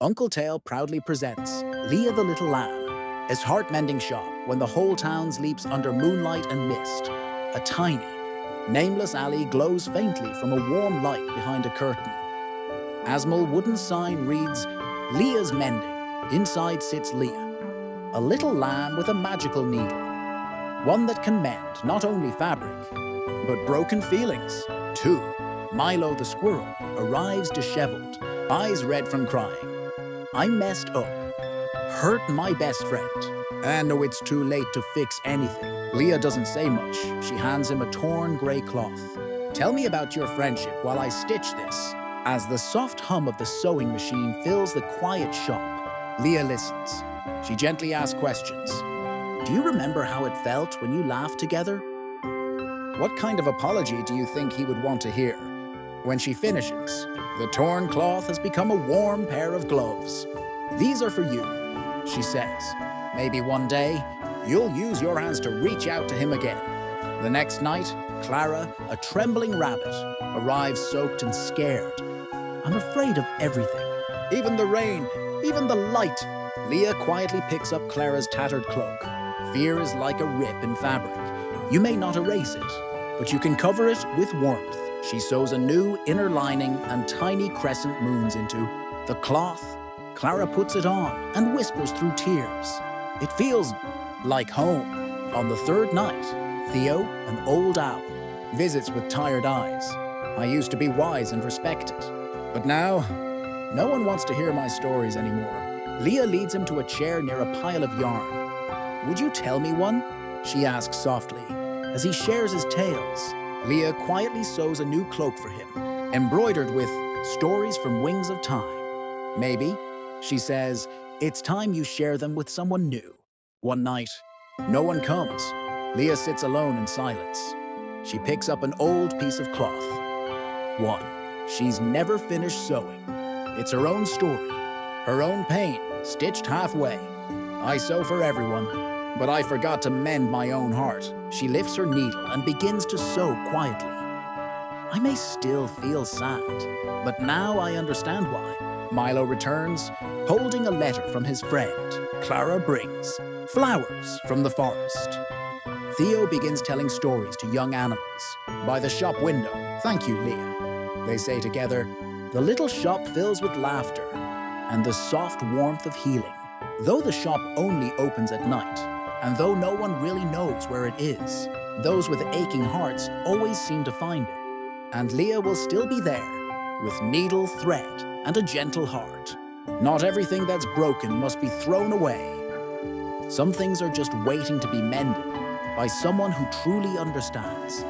Uncletale proudly presents Leah the Little Lamb, his heart-mending shop when the whole town sleeps under moonlight and mist. A tiny, nameless alley glows faintly from a warm light behind a curtain. Asmal wooden sign reads, Leah's Mending. Inside sits Leah, a little lamb with a magical needle. One that can mend not only fabric, but broken feelings, too. Milo the squirrel arrives disheveled, eyes red from crying. I messed up, hurt my best friend. I know it's too late to fix anything. Leah doesn't say much. She hands him a torn grey cloth. Tell me about your friendship while I stitch this. As the soft hum of the sewing machine fills the quiet shop, Leah listens. She gently asks questions. Do you remember how it felt when you laughed together? What kind of apology do you think he would want to hear? When she finishes, the torn cloth has become a warm pair of gloves. These are for you, she says. Maybe one day, you'll use your hands to reach out to him again. The next night, Clara, a trembling rabbit, arrives soaked and scared. I'm afraid of everything. Even the rain, even the light. Leah quietly picks up Clara's tattered cloak. Fear is like a rip in fabric. You may not erase it, but you can cover it with warmth. She sews a new inner lining and tiny crescent moons into the cloth. Clara puts it on and whispers through tears. It feels like home. On the third night, Theo, an old owl, visits with tired eyes. I used to be wise and respected, but now, no one wants to hear my stories anymore. Leah leads him to a chair near a pile of yarn. Would you tell me one? She asks softly, as he shares his tales. Leah quietly sews a new cloak for him, embroidered with stories from wings of time. Maybe, she says, it's time you share them with someone new. One night, no one comes. Leah sits alone in silence. She picks up an old piece of cloth. One she's never finished sewing. It's her own story, her own pain, stitched halfway. I sew for everyone, but I forgot to mend my own heart. She lifts her needle and begins to sew quietly. I may still feel sad, but now I understand why. Milo returns, holding a letter from his friend. Clara brings flowers from the forest. Theo begins telling stories to young animals. By the shop window, thank you, Leah, they say together. The little shop fills with laughter and the soft warmth of healing. Though the shop only opens at night, and though no one really knows where it is, those with aching hearts always seem to find it. And Leah will still be there, with needle, thread, and a gentle heart. Not everything that's broken must be thrown away. Some things are just waiting to be mended by someone who truly understands.